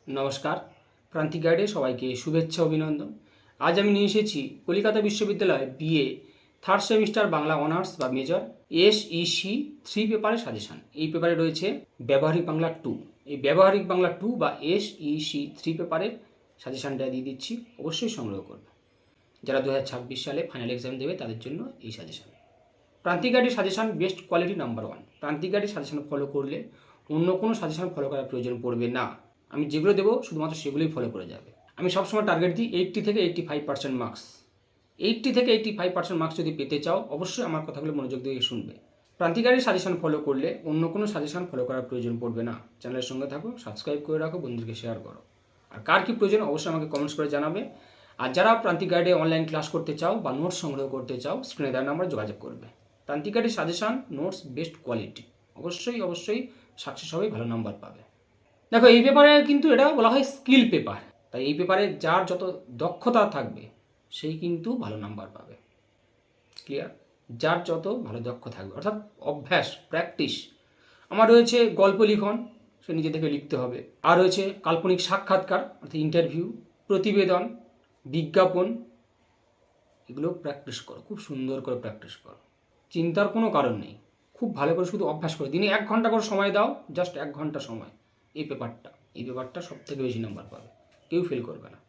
নমস্কার, প্রান্তিক গাইডে সবাইকে শুভেচ্ছা অভিনন্দন। আজ আমি নিয়ে এসেছি কলকাতা বিশ্ববিদ্যালয় BA third semester Bangla honours বা মেজর SEC 3 পেপারের সাজেশান। এই পেপারে রয়েছে ব্যবহারিক বাংলা 2। এই ব্যবহারিক বাংলা 2 বা SEC 3 পেপারের সাজেশানটা দিয়ে দিচ্ছি, অবশ্যই সংগ্রহ করবে। যারা 2026 সালে ফাইনাল এক্সাম দেবে তাদের জন্য এই সাজেশান। প্রান্তিক গাইডের সাজেশান বেস্ট কোয়ালিটি নাম্বার 1। প্রান্তিক গাইডের সাজেশান ফলো করলে অন্য কোনো সাজেশান ফলো করার প্রয়োজন পড়বে না। আমি যেগুলো দেবো শুধুমাত্র সেগুলোই ফলো করে যাবে। আমি সবসময় টার্গেট দিই 80 থেকে 85% মার্কস। 80 থেকে 85% মার্কস যদি পেতে চাও অবশ্যই আমার কথাগুলো মনোযোগ দিয়ে শুনবে। প্রান্তিক গাইডের সাজেশান ফলো করলে অন্য কোনো সাজেশান ফলো করার প্রয়োজন পড়বে না। চ্যানেলের সঙ্গে থাকো, সাবস্ক্রাইব করে রাখো, বন্ধুদেরকে শেয়ার করো। আর কার কী প্রয়োজন অবশ্যই আমাকে কমেন্টস করে জানাবে। আর যারা প্রান্তিক গাইডে অনলাইন ক্লাস করতে চাও বা নোটস সংগ্রহ করতে চাও স্ক্রিনে দেওয়া নাম্বারে যোগাযোগ করবে। প্রান্তিক গাইডের সাজেশান নোটস বেস্ট কোয়ালিটি, অবশ্যই সাকসেস হবে, ভালো নাম্বার পাবে। দেখো, এই পেপারে কিন্তু এটা বলা হয় স্কিল পেপার, তাই এই পেপারে যার যত দক্ষতা থাকবে সেই কিন্তু ভালো নাম্বার পাবে। ক্লিয়ার? যার যত ভালো দক্ষ থাকবে, অর্থাৎ অভ্যাস, প্র্যাকটিস। আমার রয়েছে গল্প লিখন, সে নিজে থেকে লিখতে হবে। আর রয়েছে কাল্পনিক সাক্ষাৎকার অর্থাৎ ইন্টারভিউ, প্রতিবেদন, বিজ্ঞাপন। এগুলো প্র্যাকটিস করো, খুব সুন্দর করে প্র্যাকটিস করো। চিন্তার কোনো কারণ নেই, খুব ভালো করে শুধু অভ্যাস করো। দিনে 1 ঘন্টা করে সময় দাও, জাস্ট 1 ঘন্টা সময়। এই পেপারটা সব থেকে বেশি নাম্বার পাবে, কেউ ফেল করবে না।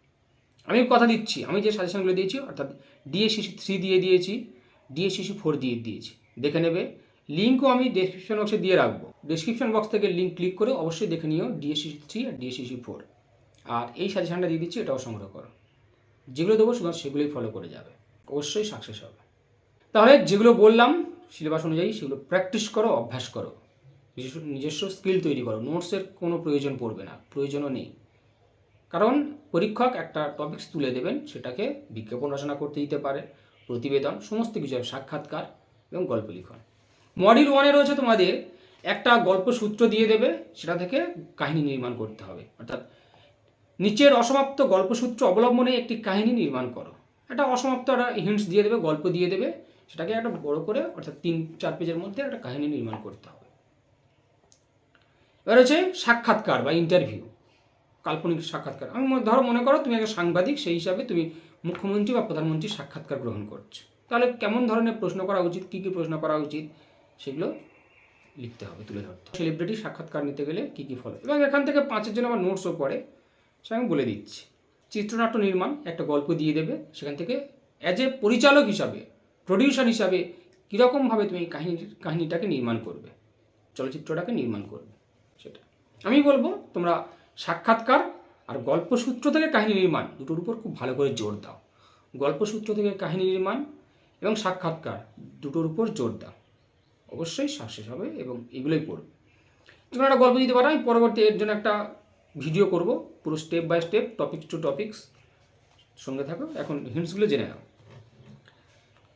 আমি কথা দিচ্ছি, আমি যে সাজেশনগুলো দিয়েছি অর্থাৎ DSCC 3 দিয়ে দিয়েছি, DSCC 4 দিয়ে দিয়েছি, দেখে নেবে। লিঙ্কও আমি ডেসক্রিপশন বক্সে দিয়ে রাখবো। ডেসক্রিপশন বক্স থেকে লিঙ্ক ক্লিক করে অবশ্যই দেখে নিও DSCC 3 আর DSCC 4। আর এই সাজেশনটা দিয়ে দিচ্ছি, এটাও সংগ্রহ করো। যেগুলো দেবো শুধু সেগুলোই ফলো করে যাবে, অবশ্যই সাকসেস হবে। তাহলে যেগুলো বললাম সিলেবাস অনুযায়ী সেগুলো প্র্যাকটিস করো, অভ্যাস করো, নিজস্ব স্কিল তৈরি করো। নোটসের কোনো প্রয়োজন পড়বে না, প্রয়োজনও নেই। কারণ পরীক্ষক একটা টপিকস তুলে দেবেন, সেটাকে বিজ্ঞাপন রচনা করতে দিতে পারে, প্রতিবেদন, সমস্ত কিছু, সাক্ষাৎকার এবং গল্প লিখন। মডিউল 1-এ রয়েছে তোমাদের একটা গল্প সূত্র দিয়ে দেবে, সেটা থেকে কাহিনী নির্মাণ করতে হবে। অর্থাৎ নিচের অসমাপ্ত গল্পসূত্র অবলম্বনে একটি কাহিনী নির্মাণ করো। একটা অসমাপ্ত একটা হিন্টস দিয়ে দেবে, গল্প দিয়ে দেবে, সেটাকে একটা বড় করে অর্থাৎ 3-4 পেজের মধ্যে একটা কাহিনী নির্মাণ করতে হবে। এবার হচ্ছে সাক্ষাৎকার বা ইন্টারভিউ, কাল্পনিক সাক্ষাৎকার। আমি মনে করো তুমি একটা সাংবাদিক, সেই হিসাবে তুমি মুখ্যমন্ত্রী বা প্রধানমন্ত্রীর সাক্ষাৎকার গ্রহণ করছো। তাহলে কেমন ধরনের প্রশ্ন করা উচিত, কী কী প্রশ্ন করা উচিত, সেগুলো লিখতে হবে, তুলে ধরতে হবে। সেলিব্রিটি সাক্ষাৎকার নিতে গেলে কী কী ফলো, এবং এখান থেকে 5-এর জন্য আমার নোটসও পড়ে, সে আমি বলে দিচ্ছি। চিত্রনাট্য নির্মাণ, একটা গল্প দিয়ে দেবে, সেখান থেকে অ্যাজ এ পরিচালক হিসাবে, প্রডিউসার হিসাবে কীরকমভাবে তুমি কাহিনীটাকে নির্মাণ করবে, চলচ্চিত্রটাকে নির্মাণ করবে, সেটা আমি বলবো। তোমরা সাক্ষাৎকার আর গল্পসূত্র থেকে কাহিনী নির্মাণ দুটোর উপর খুব ভালো করে জোর দাও। গল্পসূত্র থেকে কাহিনী নির্মাণ এবং সাক্ষাৎকার দুটোর উপর জোর দাও, অবশ্যই সাকসেস হবে। এবং এগুলোই পড়বে। যখন একটা গল্প দিতে পারো, আমি পরবর্তী এর জন্য একটা ভিডিও করব, পুরো step by step, topics to topics, সঙ্গে থাকো। এখন হিন্টসগুলো জেনে নাও।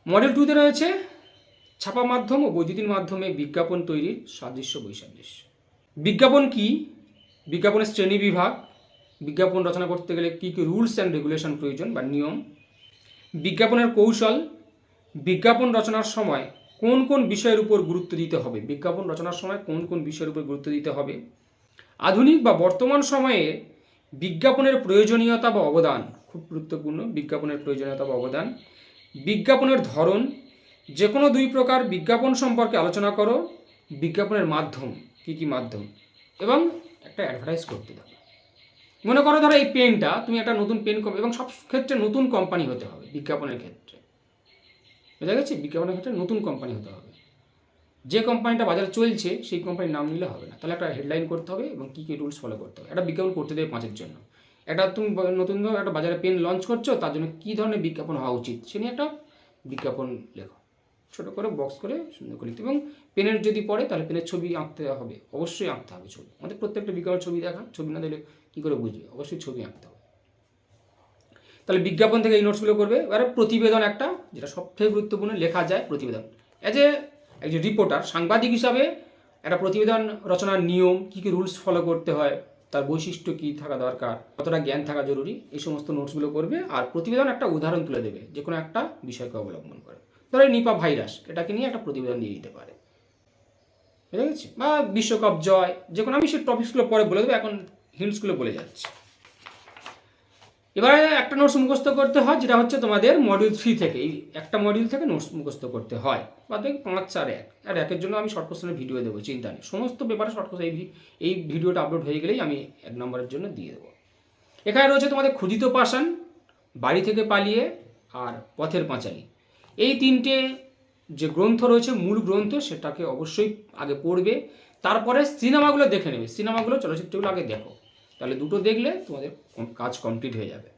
মডেল 2-তে রয়েছে ছাপা মাধ্যম ও বৈদ্যুতিন মাধ্যমে বিজ্ঞাপন তৈরির সাদৃশ্য বৈসাদৃশ্য। বিজ্ঞাপন কি, বিজ্ঞাপনের শ্রেণী বিভাগ, বিজ্ঞাপন রচনা করতে গেলে কী কী রুলস অ্যান্ড রেগুলেশন প্রয়োজন বা নিয়ম, বিজ্ঞাপনের কৌশল, বিজ্ঞাপন রচনার সময় কোন কোন বিষয়ের উপর গুরুত্ব দিতে হবে, বিজ্ঞাপন রচনার সময় কোন কোন বিষয়ের উপর গুরুত্ব দিতে হবে, আধুনিক বা বর্তমান সময়ে বিজ্ঞাপনের প্রয়োজনীয়তা বা অবদান, খুব গুরুত্বপূর্ণ, বিজ্ঞাপনের প্রয়োজনীয়তা বা অবদান, বিজ্ঞাপনের ধরন, যে কোনো 2 প্রকার বিজ্ঞাপন সম্পর্কে আলোচনা করো, বিজ্ঞাপনের মাধ্যম, কী কী মাধ্যম, এবং একটা অ্যাডভার্টাইজ করতে দাও। মনে করো ধরো এই পেনটা, তুমি একটা নতুন পেন, এবং সব ক্ষেত্রে নতুন কোম্পানি হতে হবে বিজ্ঞাপনের ক্ষেত্রে, বোঝা গেছে? বিজ্ঞাপনের ক্ষেত্রে নতুন কোম্পানি হতে হবে। যে কোম্পানিটা বাজারে চলছে সেই কোম্পানির নাম নিলে হবে না, তাহলে একটা হেডলাইন করতে হবে এবং কী কী রুলস ফলো করতে হবে। একটা বিজ্ঞাপন করতে দেবে 5-এর জন্য, একটা তুমি নতুন একটা বাজারে পেন লঞ্চ করছো, তার জন্য কী ধরনের বিজ্ঞাপন হওয়া উচিত সে নিয়ে একটা বিজ্ঞাপন লেখো, ছোটো করে বক্স করে সুন্দর করে লিখতে। এবং পেনের যদি পড়ে তাহলে পেনের ছবি আঁকতে হবে, অবশ্যই আঁকতে হবে ছবি। আমাদের প্রত্যেকটা বিজ্ঞাপনের ছবি দেখা, ছবি না দিলে কী করে বুঝবে, অবশ্যই ছবি আঁকতে হবে। তাহলে বিজ্ঞাপন থেকে এই নোটসগুলো করবে। এবারে প্রতিবেদন, একটা যেটা সবথেকে গুরুত্বপূর্ণ, লেখা যায় প্রতিবেদন। একজন রিপোর্টার, সাংবাদিক হিসাবে একটা প্রতিবেদন রচনার নিয়ম, কী কী রুলস ফলো করতে হয়, তার বৈশিষ্ট্য কী থাকা দরকার, কতটা জ্ঞান থাকা জরুরি, এই সমস্ত নোটসগুলো করবে। আর প্রতিবেদন একটা উদাহরণ তুলে দেবে, যে কোনো একটা বিষয়কে অবলম্বন করে। ধরো নিপা ভাইরাস, এটাকে নিয়ে একটা প্রতিবেদন দিয়ে দিতে পারে, বুঝা গেছে? বা বিশ্বকাপ জয়, যে কোনো, আমি সেই টপিকসগুলো পরে বলে দেবো। এখন হিন্টসগুলো বলে যাচ্ছি। এবারে একটা নোটস মুখস্থ করতে হয়, যেটা হচ্ছে তোমাদের মডিউল 3 থেকে, এই একটা মডিউল থেকে নোটস মুখস্থ করতে হয়। বাদ বাকি 5, 4, 1 আর 1-এর জন্য আমি শর্ট কোশ্চেনের ভিডিও দেবো, চিন্তা নেই। সমস্ত পেপারে শর্ট কোশ্চেন এই ভিডিওটা আপলোড হয়ে গেলেই আমি 1 নম্বরের জন্য দিয়ে দেবো। এখানে রয়েছে তোমাদের ক্ষুধিত পাষাণ, বাড়ি থেকে পালিয়ে আর পথের পাঁচালী। এই 3টে যে গ্রন্থ রয়েছে, মূল গ্রন্থ, সেটাকে অবশ্যই আগে পড়বে। তারপরে সিনেমাগুলো দেখে নেবে, সিনেমাগুলো, চলচ্চিত্রগুলো আগে দেখো, তাহলে দুটো দেখলে তোমাদের কাজ কমপ্লিট হয়ে যাবে।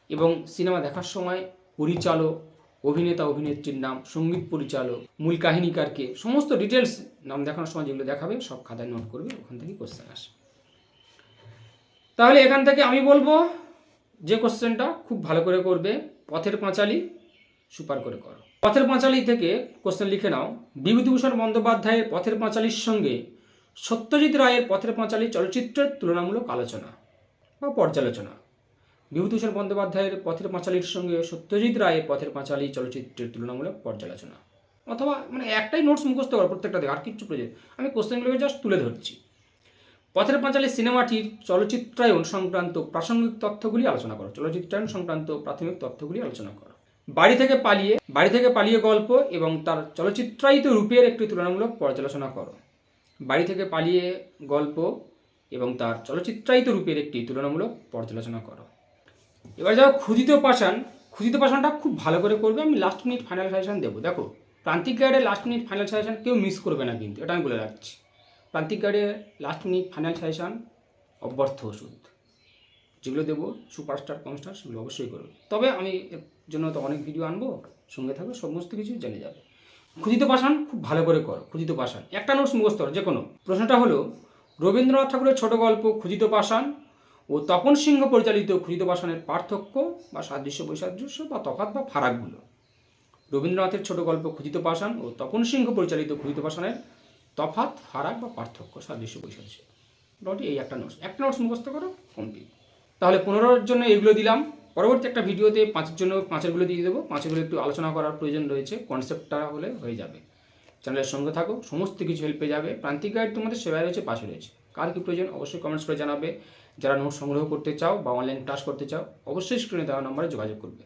এবং সিনেমা দেখার সময় পরিচালক, অভিনেতা অভিনেত্রীর নাম, সঙ্গীত পরিচালক, মূল কাহিনীকারকে, সমস্ত ডিটেলস নাম দেখানোর সময় যেগুলো দেখাবে সব খাতায় নোট করবে, ওখান থেকে কোশ্চেন আসে। তাহলে এখান থেকে আমি বলবো যে কোশ্চেনটা খুব ভালো করে করবে, পথের পাঁচালী সুপার করে করো। পথের পাঁচালী থেকে কোশ্চেন লিখে নাও, বিভূতিভূষণ বন্দ্যোপাধ্যায়ের পথের পাঁচালীর সঙ্গে সত্যজিৎ রায়ের পথের পাঁচালী চলচ্চিত্রের তুলনামূলক আলোচনা বা পর্যালোচনা। বিভূতিভূষণ বন্দ্যোপাধ্যায়ের পথের পাঁচালীর সঙ্গে সত্যজিৎ রায়ের পথের পাঁচালী চলচ্চিত্রের তুলনামূলক পর্যালোচনা। অথবা মানে একটাই নোটস মুখস্থ করো প্রত্যেকটা দেখো, আর কিচ্ছু প্রয়োজন, আমি কোশ্চেনগুলোকে জাস্ট তুলে ধরছি। পথের পাঁচালী সিনেমাটির চলচ্চিত্রায়ন সংক্রান্ত প্রাসঙ্গিক তথ্যগুলি আলোচনা করো, চলচ্চিত্রায়ন সংক্রান্ত প্রাথমিক তথ্যগুলি আলোচনা করো। বাড়ি থেকে পালিয়ে গল্প এবং তার চলচ্চিত্রায়িত রূপের একটি তুলনামূলক পর্যালোচনা করো। বাড়ি থেকে পালিয়ে গল্প এবং তার চলচ্চিত্রায়িত রূপের একটি তুলনামূলক পর্যালোচনা করো। এবার যাও ক্ষুধিত পাষাণটা খুব ভালো করে করবে, আমি লাস্ট মিনিট ফাইনাল সাজেশন দেবো। দেখো, প্রান্তিক গাইডের লাস্ট মিনিট ফাইনাল সাজেশন কেউ মিস করবে না, কিন্তু এটা আমি বলে রাখছি। প্রান্তিক গাইডের লাস্ট মিনিট ফাইনাল সাজেশন অব্যর্থ ওষুধ যেগুলো দেবো, সুপারস্টার কমস্টার, সেগুলো অবশ্যই করবে। তবে আমি এর জন্য তো অনেক ভিডিও আনবো, সঙ্গে থাকবে, সমস্ত কিছু জেনে যাবে। ক্ষুধিত পাষাণ খুব ভালো করে করো। ক্ষুধিত পাষাণ একটা নোটস মুখস্থ করো, যে কোনো। প্রশ্নটা হলো, রবীন্দ্রনাথ ঠাকুরের ছোট গল্প ক্ষুধিত পাষাণ ও তপন সিংহ পরিচালিত ক্ষুধিত পাষাণের পার্থক্য বা সাদৃশ্য বৈসাদৃশ্য বা তফাৎ বা ফারাকগুলো। রবীন্দ্রনাথের ছোট গল্প ক্ষুধিত পাষাণ ও তপন সিংহ পরিচালিত ক্ষুধিত পাষাণের তফাৎ, ফারাক বা পার্থক্য, সাদৃশ্য বৈসাদৃশ্য। মোটামুটি এই একটা নোটস মুখস্থ করো, কমপ্লিট। তাহলে 15-এর জন্য এইগুলো দিলাম। পরবর্তী একটা ভিডিওতে 5-এর জন্য 5-এরগুলো দিয়ে দেবো। 5-এরগুলো একটু আলোচনা করার প্রয়োজন রয়েছে, কনসেপ্টটা হলে হয়ে যাবে। চ্যানেলের সঙ্গে থাকো, সমস্ত কিছু হেল্প পেয়ে যাবে। প্রান্তিক গাইড তোমাদের সেবায় রয়েছে, পাশে রয়েছে। কার কী প্রয়োজন অবশ্যই কমেন্টস করে জানাবে। যারা নোট সংগ্রহ করতে চাও বা অনলাইন ক্লাস করতে চাও, অবশ্যই স্ক্রিনে দেওয়া নম্বরে যোগাযোগ করবে।